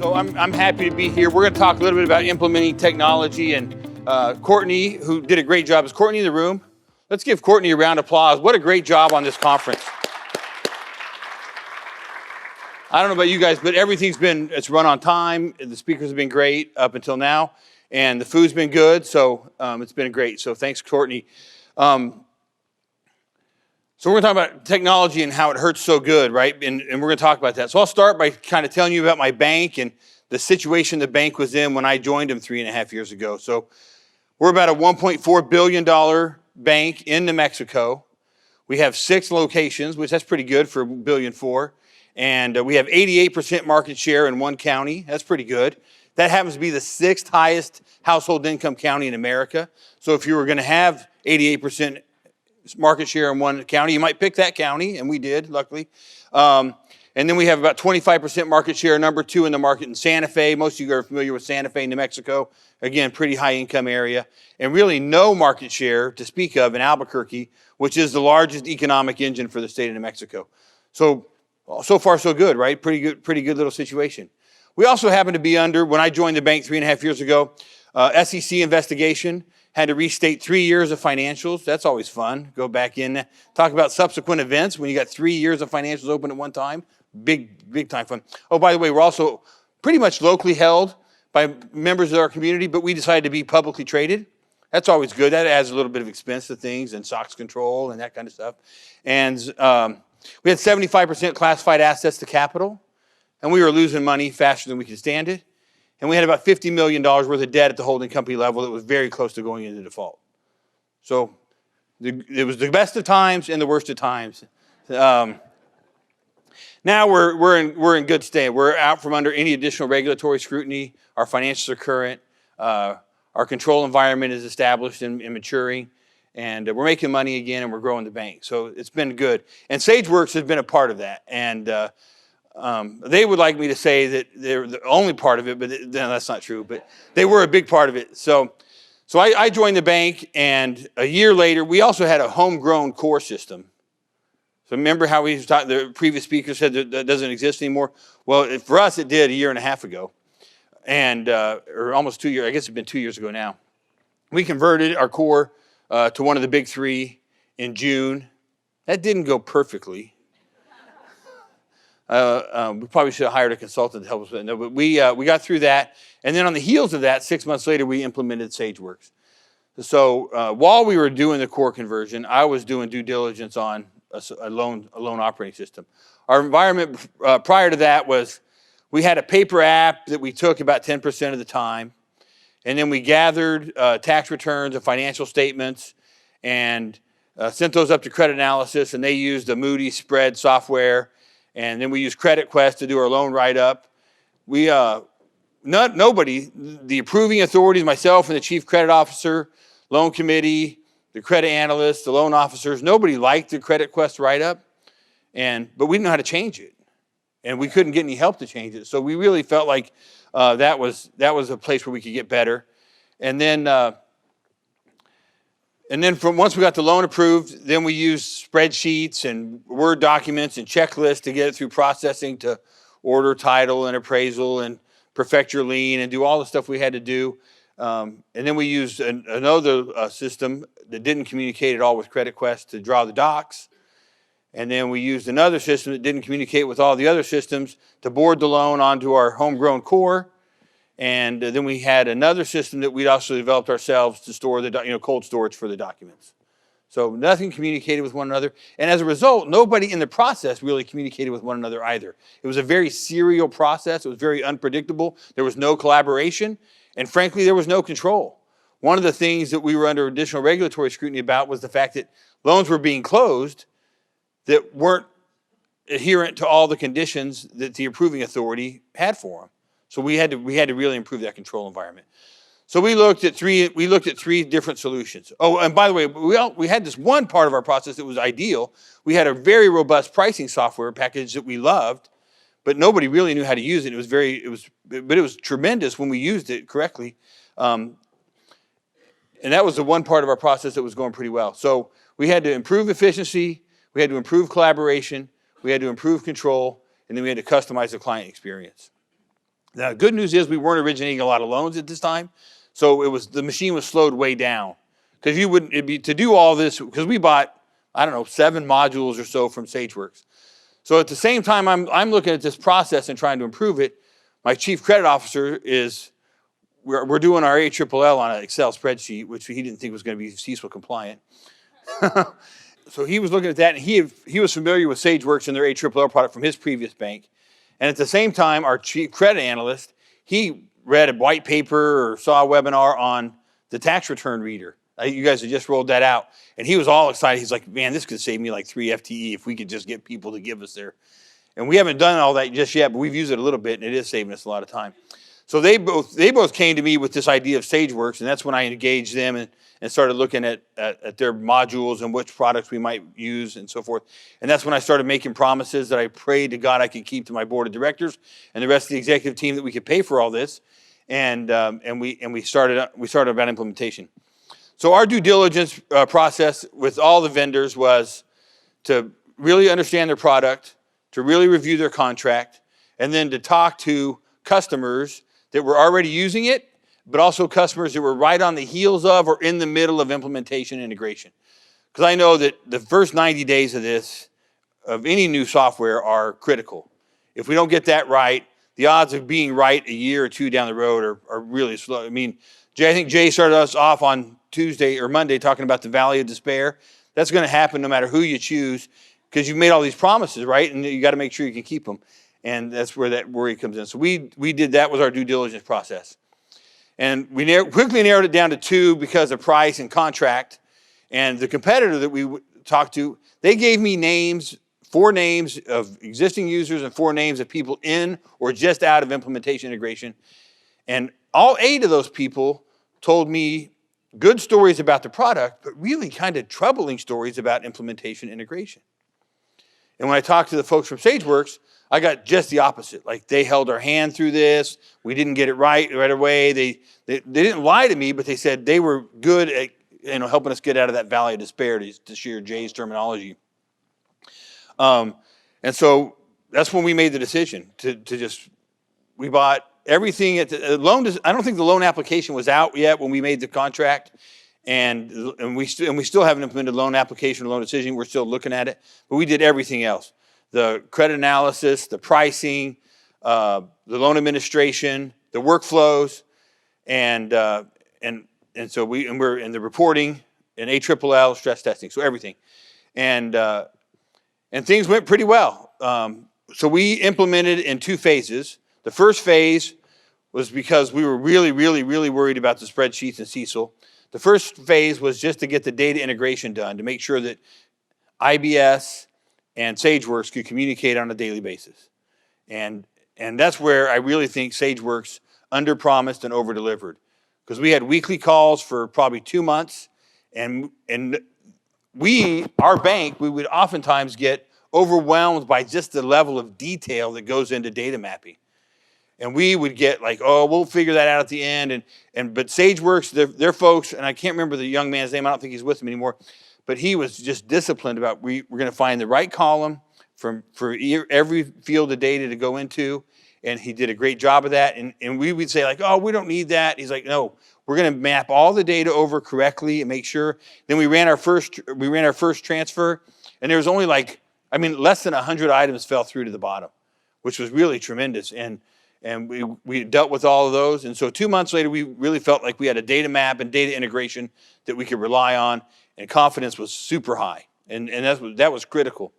So I'm happy to be here. We're going to talk a little bit about implementing technology, and Courtney, who did a great job. Is Courtney in the room? Let's give Courtney a round of applause. What a great job on this conference. I don't know about you guys, but it's run on time. The speakers have been great up until now, and the food's been good, so it's been great. So thanks, Courtney. So we're going to talk about technology and how it hurts so good, right? And we're going to talk about that. So I'll start by kind of telling you about my bank and the situation the bank was in when I joined them 3.5 years ago. So we're about a $1.4 billion bank in New Mexico. We have 6 locations, which that's pretty good for $1.4 billion. And we have 88% market share in one county. That's pretty good. That happens to be the 6th highest household income county in America. So if you were going to have 88% market share in one county, you might pick that county, and we did, luckily. And then we have about 25% market share, number 2 in the market in Santa Fe. Most of you are familiar with Santa Fe, New Mexico. Again, pretty high income area. And really no market share to speak of in Albuquerque, which is the largest economic engine for the state of New Mexico. So far so good, right? Pretty good little situation. We also happen to be under, when I joined the bank 3.5 years ago, SEC investigation. Had to restate 3 years of financials. That's always fun. Go back in, talk about subsequent events when you got 3 years of financials open at one time. Big time fun. Oh, by the way, we're also pretty much locally held by members of our community, but we decided to be publicly traded. That's always good. That adds a little bit of expense to things and SOX control and that kind of stuff. And we had 75% classified assets to capital, and we were losing money faster than we could stand it. And we had about $50 million worth of debt at the holding company level that was very close to going into default. So it was the best of times and the worst of times. Now we're in good state. We're out from under any additional regulatory scrutiny. Our financials are current. Our control environment is established and maturing. And we're making money again, and we're growing the bank. So it's been good. And Sageworks has been a part of that. And they would like me to say that they're the only part of it, but that's not true. But they were a big part of it. So I joined the bank, and a year later, we also had a homegrown core system. So remember how the previous speaker said that doesn't exist anymore? Well, for us, it did a year and a half ago, and or almost 2 years. I guess it's been 2 years ago now. We converted our core to one of the big 3 in June. That didn't go perfectly. We probably should have hired a consultant to help us with it. No, but we got through that. And then on the heels of that, 6 months later, we implemented Sageworks. So while we were doing the core conversion, I was doing due diligence on a loan operating system. Our environment prior to that was we had a paper app that we took about 10% of the time. And then we gathered tax returns and financial statements and sent those up to credit analysis. And they used the Moody's spread software. And then we use Credit Quest to do our loan write-up. Nobody, the approving authorities, myself and the chief credit officer, loan committee, the credit analysts, the loan officers, nobody liked the Credit Quest write-up, but we didn't know how to change it. And we couldn't get any help to change it. So we really felt like that was a place where we could get better. And then from once we got the loan approved, then we used spreadsheets and Word documents and checklists to get it through processing to order title and appraisal and perfect your lien and do all the stuff we had to do. And then we used another system that didn't communicate at all with Credit Quest to draw the docs. And then we used another system that didn't communicate with all the other systems to board the loan onto our homegrown core. And then we had another system that we'd also developed ourselves to store the cold storage for the documents. So nothing communicated with one another. And as a result, nobody in the process really communicated with one another either. It was a very serial process. It was very unpredictable. There was no collaboration. And frankly, there was no control. One of the things that we were under additional regulatory scrutiny about was the fact that loans were being closed that weren't adherent to all the conditions that the approving authority had for them. So we had to really improve that control environment. So we looked at three different solutions. Oh, and by the way, we had this one part of our process that was ideal. We had a very robust pricing software package that we loved, but nobody really knew how to use it. It was tremendous when we used it correctly. And And that was the one part of our process that was going pretty well. So we had to improve efficiency, we had to improve collaboration, we had to improve control, and then we had to customize the client experience. Now, the good news is we weren't originating a lot of loans at this time, so the machine was slowed way down. Because to do all this, because we bought, I don't know, 7 modules or so from Sageworks. So at the same time I'm looking at this process and trying to improve it, my chief credit officer we're doing our ALLL on an Excel spreadsheet, which he didn't think was going to be CECL compliant. So he was looking at that, and he was familiar with Sageworks and their ALLL product from his previous bank. And at the same time, our chief credit analyst, he read a white paper or saw a webinar on the tax return reader. You guys had just rolled that out. And he was all excited. He's like, man, this could save me like 3 FTE if we could just get people to give us their. And we haven't done all that just yet, but we've used it a little bit, and it is saving us a lot of time. So they both came to me with this idea of Sageworks, and that's when I engaged them and started looking at their modules and which products we might use and so forth. And that's when I started making promises that I prayed to God I could keep to my board of directors and the rest of the executive team that we could pay for all this. And we started about implementation. So our due diligence process with all the vendors was to really understand their product, to really review their contract, and then to talk to customers that were already using it, but also customers that were right on the heels of or in the middle of implementation integration. Because I know that the first 90 days of any new software are critical. If we don't get that right, the odds of being right a year or 2 down the road are really slow. I mean, I think Jay started us off on Tuesday or Monday talking about the valley of despair. That's going to happen no matter who you choose, because you've made all these promises, right? And you got to make sure you can keep them. And that's where that worry comes in. So we did that with our due diligence process. And we quickly narrowed it down to 2 because of price and contract. And the competitor that we talked to, they gave me 4 names of existing users and 4 names of people in or just out of implementation integration. And all 8 of those people told me good stories about the product, but really kind of troubling stories about implementation integration. And when I talked to the folks from Sageworks, I got just the opposite. Like, they held our hand through this. We didn't get it right away. They didn't lie to me, but they said they were good at helping us get out of that valley of despair, to share Jay's terminology. And so that's when we made the decision we bought everything at the loan. I don't think the loan application was out yet when we made the contract. And we still haven't implemented loan application or loan decision. We're still looking at it, but we did everything else: the credit analysis, the pricing, the loan administration, the workflows, and so we're in the reporting and ALLL stress testing, so everything, and things went pretty well. So we implemented in 2 phases. The first phase was because we were really, really, really worried about the spreadsheets and CECL. The first phase was just to get the data integration done, to make sure that IBS and Sageworks could communicate on a daily basis. And that's where I really think Sageworks underpromised and overdelivered. Because we had weekly calls for probably 2 months, and our bank, we would oftentimes get overwhelmed by just the level of detail that goes into data mapping. And we would get like, oh, we'll figure that out at the end. But Sageworks, their folks, and I can't remember the young man's name. I don't think he's with me anymore. But he was just disciplined about we're going to find the right column for every field of data to go into. And he did a great job of that. And we would say like, oh, we don't need that. He's like, no, we're going to map all the data over correctly and make sure. Then we ran our first transfer, and there was only less than 100 items fell through to the bottom, which was really tremendous. And we dealt with all of those. And so 2 months later, we really felt like we had a data map and data integration that we could rely on, and confidence was super high. And that was critical.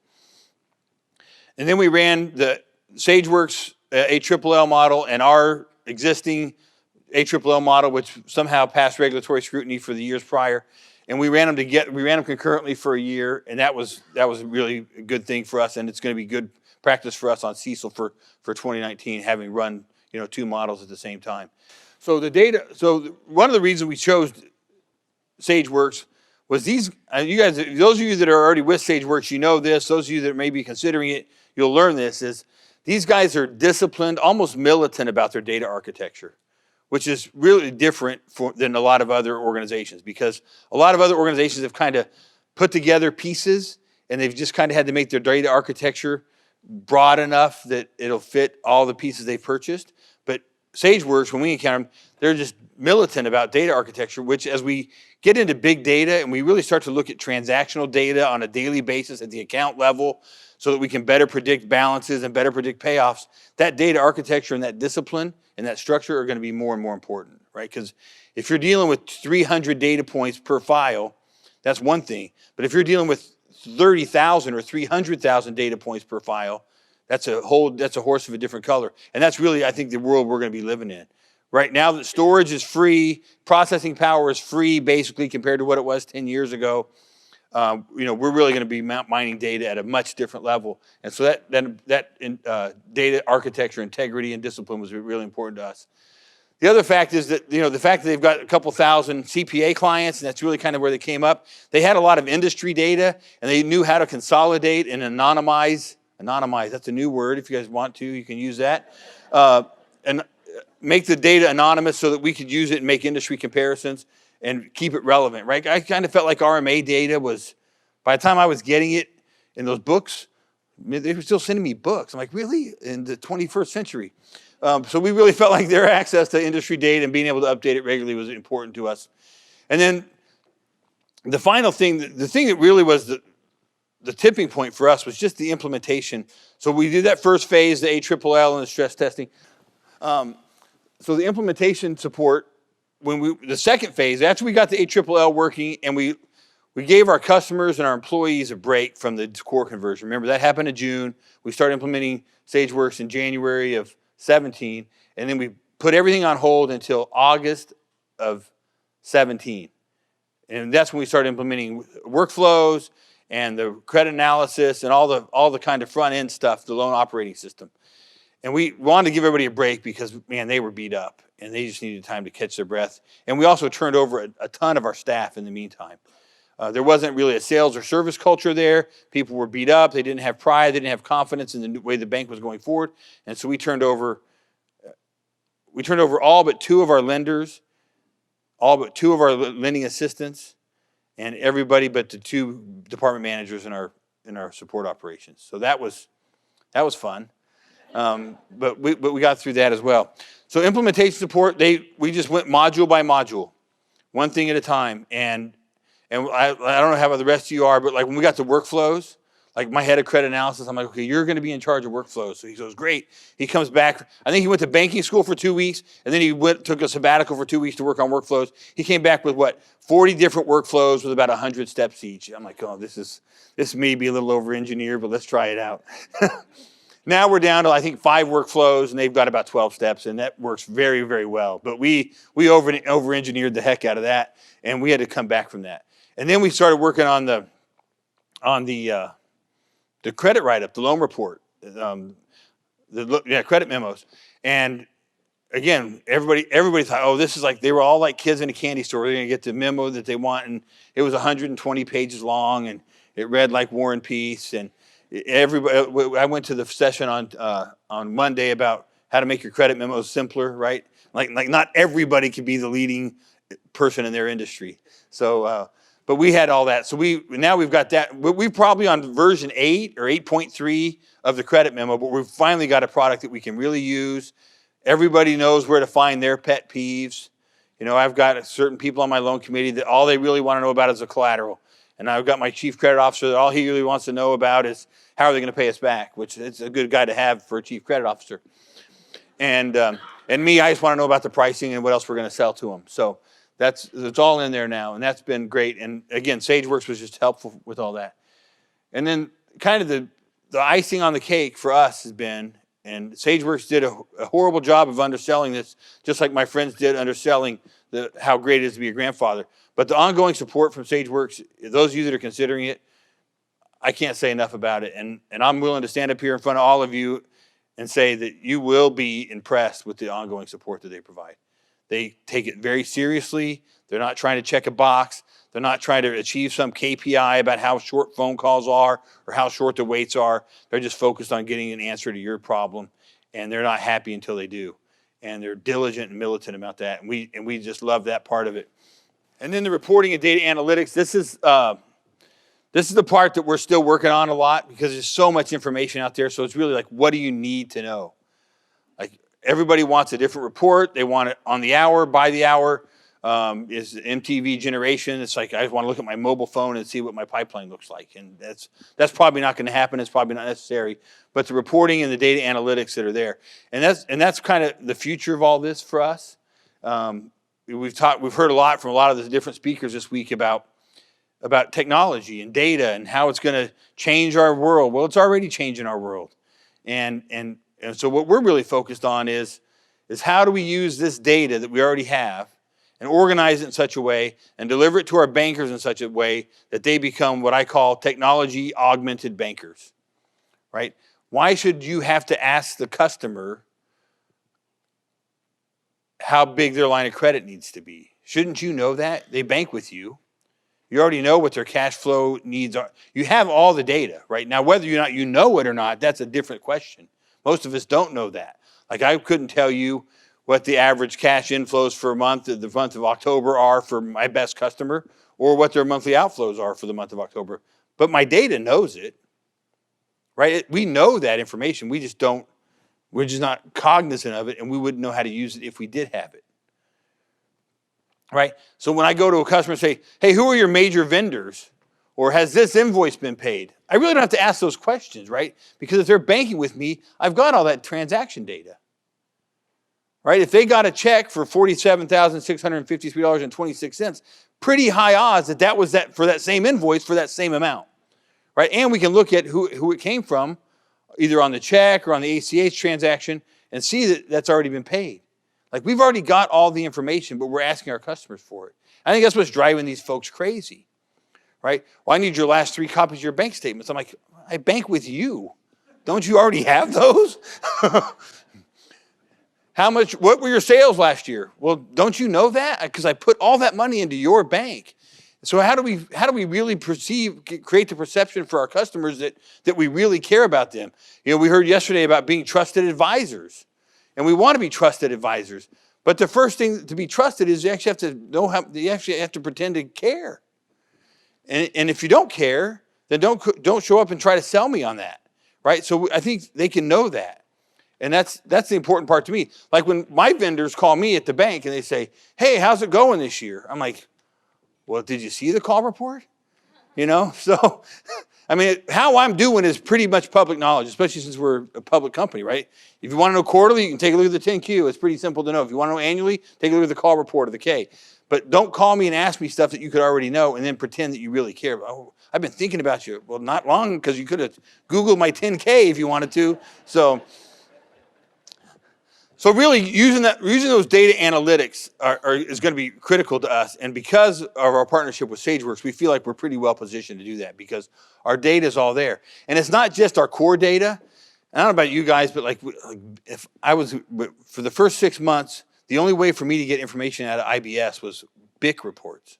And then we ran the Sageworks ALLL model and our existing ALLL model, which somehow passed regulatory scrutiny for the years prior. And we ran them concurrently for a year, and that was really a good thing for us, and it's going to be good practice for us on CECL for 2019, having run 2 models at the same time. So one of the reasons we chose Sageworks was these. You guys, those of you that are already with Sageworks, you know this. Those of you that may be considering it, you'll learn this. Is these guys are disciplined, almost militant about their data architecture. which is really different than a lot of other organizations, because a lot of other organizations have kind of put together pieces and they've just kind of had to make their data architecture broad enough that it'll fit all the pieces they've purchased. But Sageworks, when we encounter them, they're just militant about data architecture, which as we get into big data and we really start to look at transactional data on a daily basis at the account level so that we can better predict balances and better predict payoffs, that data architecture and that discipline and that structure are going to be more and more important, right? Because if you're dealing with 300 data points per file, that's one thing. But if you're dealing with 30,000 or 300,000 data points per file, that's a horse of a different color. And that's really, I think, the world we're going to be living in. Right now, that storage is free, processing power is free, basically, compared to what it was 10 years ago. We're really going to be mining data at a much different level. And so that data architecture, integrity, and discipline was really important to us. The other fact is that, the fact that they've got a couple thousand CPA clients, and that's really kind of where they came up. They had a lot of industry data, and they knew how to consolidate and anonymize, that's a new word. If you guys want to, you can use that. And make the data anonymous so that we could use it and make industry comparisons and keep it relevant, right? I kind of felt like RMA data was, by the time I was getting it in those books, they were still sending me books. I'm like, really? In the 21st century? So we really felt like their access to industry data and being able to update it regularly was important to us. And then the final thing, the thing that really was the tipping point for us was just the implementation. So we did that first phase, the ALLL and the stress testing. So the implementation support, the second phase, after we got the ALLL working and we gave our customers and our employees a break from the core conversion. Remember, that happened in June. We started implementing Sageworks in January of 17, and then we put everything on hold until August of 17. And that's when we started implementing workflows and the credit analysis and all the kind of front end stuff, the loan operating system. And we wanted to give everybody a break because, man, they were beat up and they just needed time to catch their breath. And we also turned over a ton of our staff in the meantime. There wasn't really a sales or service culture there. People were beat up. They didn't have pride. They didn't have confidence in the way the bank was going forward. And so we turned over all but two of our lenders, all but two of our lending assistants, and everybody but the two department managers in our support operations. So that was fun. But we got through that as well. So implementation support, we just went module by module, one thing at a time. And I don't know how the rest of you are, but like when we got to workflows, like my head of credit analysis, I'm like, okay, you're going to be in charge of workflows. So he goes, great. He comes back. I think he went to banking school for 2 weeks, and then he took a sabbatical for 2 weeks to work on workflows. He came back with 40 different workflows with about 100 steps each. I'm like, oh, this may be a little over-engineered, but let's try it out. Now we're down to, I think, 5 workflows, and they've got about 12 steps, and that works very, very well. But we over-engineered the heck out of that, and we had to come back from that. And then we started working on the credit write-up, the loan report, credit memos. And again, everybody thought, oh, this is like, they were all like kids in a candy store. They're going to get the memo that they want, and it was 120 pages long, and it read like War and Peace. And I went to the session on Monday about how to make your credit memos simpler, right? Like not everybody can be the leading person in their industry. So, but we had all that. So now we've got that. We're probably on version 8 or 8.3 of the credit memo, but we've finally got a product that we can really use. Everybody knows where to find their pet peeves. I've got certain people on my loan committee that all they really want to know about is the collateral. And I've got my chief credit officer that all he really wants to know about is how are they going to pay us back, which is a good guy to have for a chief credit officer. And me, I just want to know about the pricing and what else we're going to sell to them. So it's all in there now, and that's been great. And again, Sageworks was just helpful with all that. And then kind of the icing on the cake for us has been, and Sageworks did a horrible job of underselling this, just like my friends did underselling how great it is to be a grandfather. But the ongoing support from Sageworks, those of you that are considering it, I can't say enough about it. And I'm willing to stand up here in front of all of you and say that you will be impressed with the ongoing support that they provide. They take it very seriously. They're not trying to check a box. They're not trying to achieve some KPI about how short phone calls are or how short the waits are. They're just focused on getting an answer to your problem, and they're not happy until they do. and they're diligent and militant about that. And we just love that part of it. And then the reporting and data analytics. This is the part that we're still working on a lot because there's so much information out there. So it's really like, what do you need to know? Like everybody wants a different report. They want it on the hour, by the hour. Is MTV generation. It's like I want to look at my mobile phone and see what my pipeline looks like, and that's probably not going to happen. It's probably not necessary. But the reporting and the data analytics that are there, and that's kind of the future of all this for us. We've heard a lot from a lot of the different speakers this week about technology and data and how it's going to change our world. Well, it's already changing our world, and so what we're really focused on is how do we use this data that we already have and organize it in such a way and deliver it to our bankers in such a way that they become what I call technology augmented bankers, right? Why should you have to ask the customer how big their line of credit needs to be? Shouldn't you know that? They bank with you. You already know what their cash flow needs are. You have all the data, right? Now, whether you know it or not, that's a different question. Most of us don't know that. Like I couldn't tell you what the average cash inflows for the month of October are for my best customer, or what their monthly outflows are for the month of October. But my data knows it, right? We know that information. We're just not cognizant of it, and we wouldn't know how to use it if we did have it, right? So when I go to a customer and say, hey, who are your major vendors? Or has this invoice been paid? I really don't have to ask those questions, right? Because if they're banking with me, I've got all that transaction data. Right? If they got a check for $47,653.26, pretty high odds that was that for that same invoice for that same amount. Right? And we can look at who it came from, either on the check or on the ACH transaction, and see that that's already been paid. Like we've already got all the information, but we're asking our customers for it. I think that's what's driving these folks crazy. Right? Well, I need your last 3 copies of your bank statements. I'm like, I bank with you. Don't you already have those? What were your sales last year? Well, don't you know that? Because I put all that money into your bank. So how do we really create the perception for our customers that we really care about them? You know, we heard yesterday about being trusted advisors, and we want to be trusted advisors. But the first thing to be trusted is you actually have to know you actually have to pretend to care. And if you don't care, then don't show up and try to sell me on that, right? So I think they can know that. And that's the important part to me. Like when my vendors call me at the bank and they say, hey, how's it going this year? I'm like, well, did you see the call report? You know, so, I mean, how I'm doing is pretty much public knowledge, especially since we're a public company, right? If you want to know quarterly, you can take a look at the 10Q. It's pretty simple to know. If you want to know annually, take a look at the call report of the K. But don't call me and ask me stuff that you could already know and then pretend that you really care. Oh, I've been thinking about you. Well, not long, because you could have Googled my 10K if you wanted to. So really, using those data analytics is going to be critical to us. And because of our partnership with Sageworks, we feel like we're pretty well positioned to do that because our data is all there. And it's not just our core data. I don't know about you guys, but like if I was, for the first 6 months, the only way for me to get information out of IBS was BIC reports.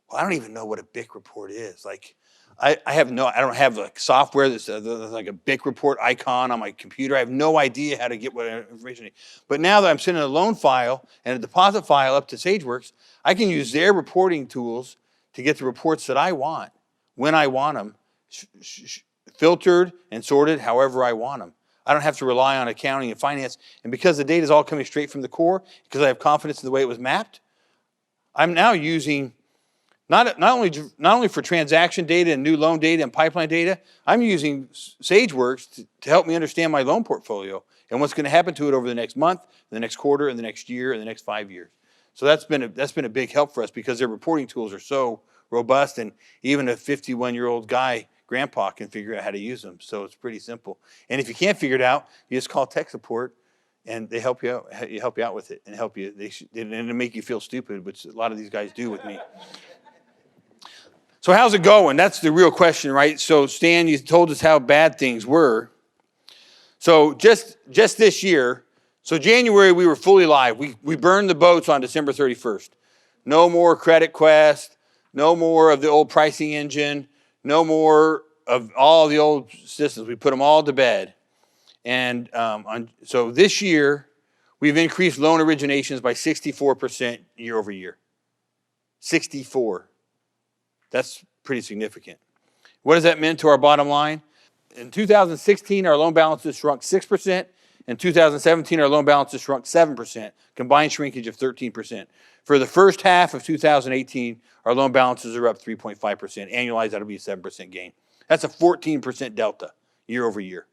Well, I don't even know what a BIC report is. Like, I don't have like software that's like a BIC report icon on my computer. I have no idea how to get what information I need. But now that I'm sending a loan file and a deposit file up to Sageworks, I can use their reporting tools to get the reports that I want, when I want them, filtered and sorted however I want them. I don't have to rely on accounting and finance. And because the data is all coming straight from the core, because I have confidence in the way it was mapped, I'm now using not only for transaction data and new loan data and pipeline data, I'm using Sageworks to help me understand my loan portfolio and what's going to happen to it over the next month, the next quarter, and the next year, and the next 5 years. So that's been a big help for us because their reporting tools are so robust, and even a 51-year-old guy, grandpa, can figure out how to use them. So it's pretty simple. And if you can't figure it out, you just call tech support, and they help you out with it and help you. And make you feel stupid, which a lot of these guys do with me. So how's it going? That's the real question, right? So Stan, you told us how bad things were. So just this year, so January we were fully live. We burned the boats on December 31st. No more Credit Quest, no more of the old pricing engine, no more of all the old systems. We put them all to bed. And so this year, We've increased loan originations by 64% year over year. 64. That's pretty significant. What does that mean to our bottom line? In 2016, our loan balances shrunk 6%. In 2017, our loan balances shrunk 7%, combined shrinkage of 13%. For the first half of 2018, our loan balances are up 3.5%. Annualized, that'll be a 7% gain. That's a 14% delta year over year.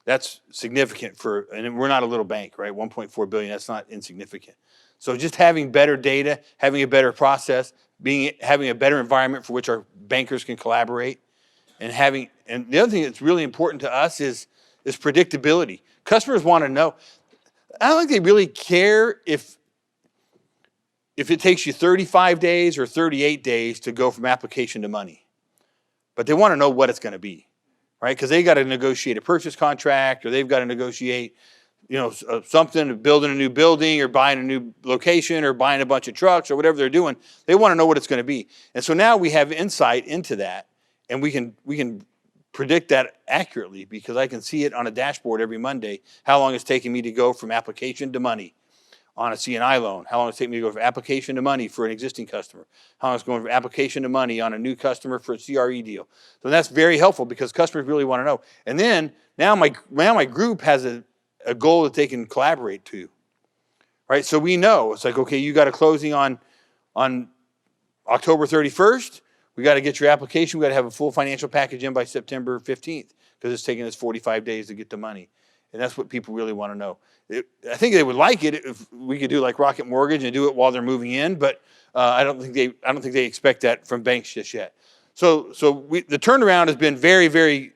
That's significant and we're not a little bank, right? 1.4 billion, that's not insignificant. So just having better data, having a better process, having a better environment for which our bankers can collaborate, and the other thing that's really important to us is predictability. Customers want to know. I don't think they really care if it takes you 35 days or 38 days to go from application to money. But they want to know what it's going to be, right? Because they got to negotiate a purchase contract, or they've got to negotiate, something, building a new building or buying a new location or buying a bunch of trucks or whatever they're doing. They want to know what it's going to be. And so now we have insight into that, and we can predict that accurately, because I can see it on a dashboard every Monday, how long it's taking me to go from application to money on a C&I loan, how long it's taking me to go from application to money for an existing customer, how long it's going from application to money on a new customer for a CRE deal. So that's very helpful, because customers really want to know. And then now my group has a goal that they can collaborate to, right? So we know, it's like, okay, you got a closing on October 31st. We got to get your application. We got to have a full financial package in by September 15th, because it's taking us 45 days to get the money. And that's what people really want to know. I think they would like it if we could do like Rocket Mortgage and do it while they're moving in, but I don't think they expect that from banks just yet. So the turnaround has been very, very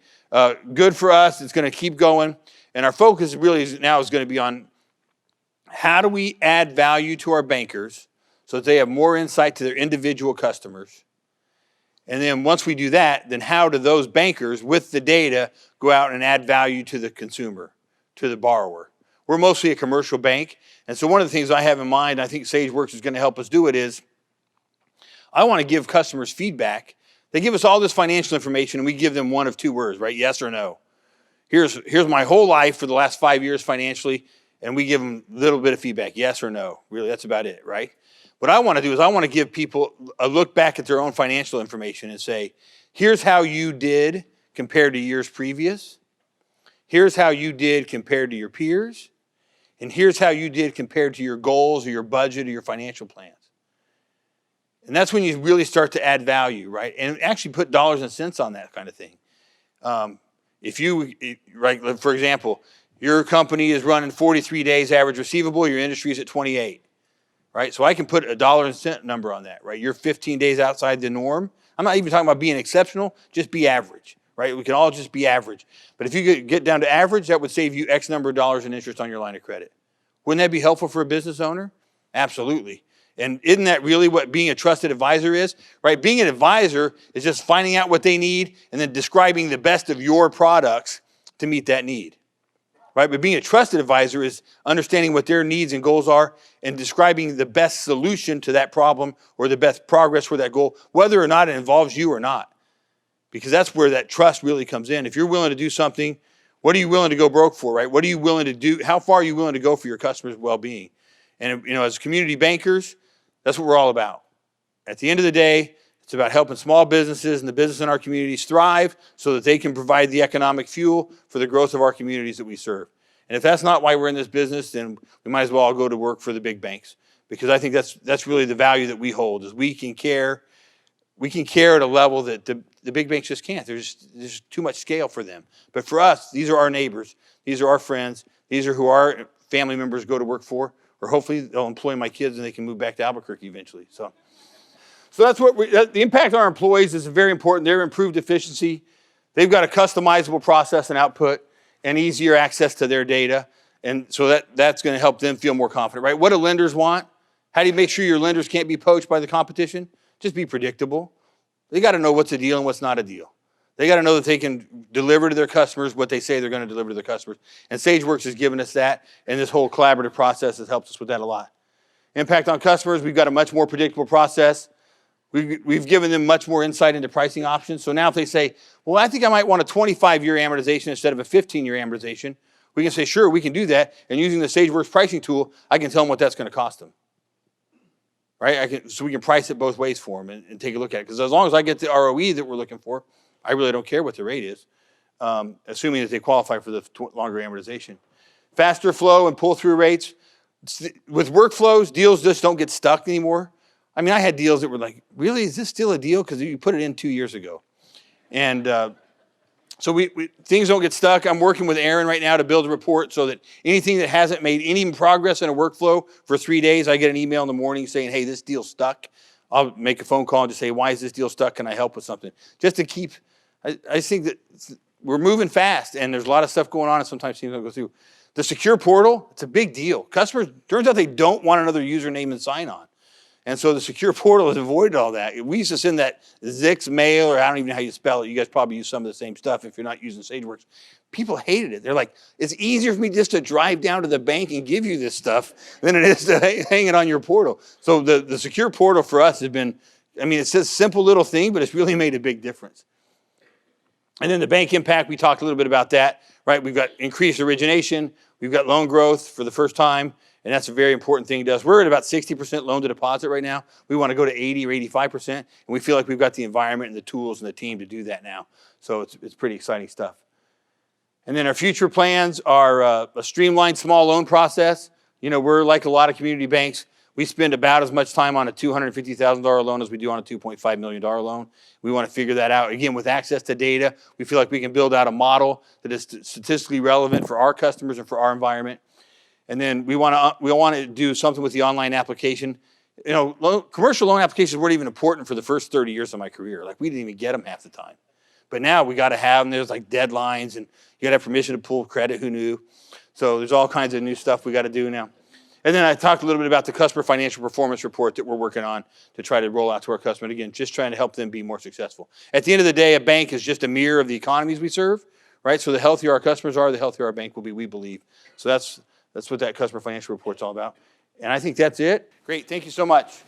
good for us. It's going to keep going, and our focus really now is going to be on how do we add value to our bankers so that they have more insight to their individual customers. And then once we do that, then how do those bankers with the data go out and add value to the consumer, to the borrower? We're mostly a commercial bank. And so one of the things I have in mind, I think Sageworks is going to help us do it, is I want to give customers feedback. They give us all this financial information, and we give them one of two words, right? Yes or no. Here's my whole life for the last 5 years financially, and we give them a little bit of feedback, yes or no. Really, that's about it, right? What I want to do is I want to give people a look back at their own financial information and say, here's how you did compared to years previous. Here's how you did compared to your peers. And here's how you did compared to your goals or your budget or your financial plans. And that's when you really start to add value, right? And actually put dollars and cents on that kind of thing. Right, for example, your company is running 43 days average receivable, your industry is at 28. Right? So I can put a dollar and cent number on that, right? You're 15 days outside the norm. I'm not even talking about being exceptional, just be average, right? We can all just be average. But if you get down to average, that would save you X number of dollars in interest on your line of credit. Wouldn't that be helpful for a business owner? Absolutely. And isn't that really what being a trusted advisor is, right? Being an advisor is just finding out what they need and then describing the best of your products to meet that need. Right? But being a trusted advisor is understanding what their needs and goals are and describing the best solution to that problem or the best progress for that goal, whether or not it involves you or not. Because that's where that trust really comes in. If you're willing to do something, what are you willing to go broke for, right? What are you willing to do? How far are you willing to go for your customers' well-being? And as community bankers, that's what we're all about. At the end of the day, it's about helping small businesses and the business in our communities thrive so that they can provide the economic fuel for the growth of our communities that we serve. And if that's not why we're in this business, then we might as well all go to work for the big banks, because I think that's really the value that we hold, is we can care at a level that the big banks just can't. There's too much scale for them. But for us, these are our neighbors. These are our friends. These are who our family members go to work for, or hopefully they'll employ my kids and they can move back to Albuquerque eventually. So that's what the impact on our employees is very important. Their improved efficiency. They've got a customizable process and output and easier access to their data. And so that's going to help them feel more confident, right? What do lenders want? How do you make sure your lenders can't be poached by the competition? Just be predictable. They got to know what's a deal and what's not a deal. They got to know that they can deliver to their customers what they say they're going to deliver to their customers. And Sageworks has given us that, and this whole collaborative process has helped us with that a lot. Impact on customers, we've got a much more predictable process. We've given them much more insight into pricing options. So now if they say, well, I think I might want a 25-year amortization instead of a 15-year amortization, we can say, sure, we can do that. And using the Sageworks pricing tool, I can tell them what that's going to cost them. Right? So we can price it both ways for them and take a look at it. Because as long as I get the ROE that we're looking for, I really don't care what the rate is, assuming that they qualify for the longer amortization. Faster flow and pull-through rates. With workflows, deals just don't get stuck anymore. I mean, I had deals that were like, really, is this still a deal? Because you put it in 2 years ago. And so things don't get stuck. I'm working with Aaron right now to build a report so that anything that hasn't made any progress in a workflow for 3 days, I get an email in the morning saying, hey, this deal's stuck. I'll make a phone call and just say, why is this deal stuck? Can I help with something? Just to keep, I think that we're moving fast and there's a lot of stuff going on and sometimes things don't go through. The secure portal, it's a big deal. Customers, turns out they don't want another username and sign on. And so the secure portal has avoided all that. We used to send that Zix mail, or I don't even know how you spell it. You guys probably use some of the same stuff if you're not using Sageworks. People hated it. They're like, it's easier for me just to drive down to the bank and give you this stuff than it is to hang it on your portal. So the secure portal for us has been, I mean, it's a simple little thing, but it's really made a big difference. And then the bank impact, we talked a little bit about that, right? We've got increased origination. We've got loan growth for the first time. And that's a very important thing to us. We're at about 60% loan to deposit right now. We want to go to 80 or 85%. And we feel like we've got the environment and the tools and the team to do that now. So it's pretty exciting stuff. And then our future plans are a streamlined small loan process. You know, we're like a lot of community banks. We spend about as much time on a $250,000 loan as we do on a $2.5 million loan. We want to figure that out. Again, with access to data, we feel like we can build out a model that is statistically relevant for our customers and for our environment. And then we want to do something with the online application. You know, commercial loan applications weren't even important for the first 30 years of my career. Like, we didn't even get them half the time. But now we got to have them. There's like deadlines, and you got to have permission to pull credit. Who knew? So there's all kinds of new stuff we got to do now. And then I talked a little bit about the customer financial performance report that we're working on to try to roll out to our customers. Again, just trying to help them be more successful. At the end of the day, a bank is just a mirror of the economies we serve, right? So the healthier our customers are, the healthier our bank will be, we believe. So that's what that customer financial report's all about. And I think that's it. Great, thank you so much.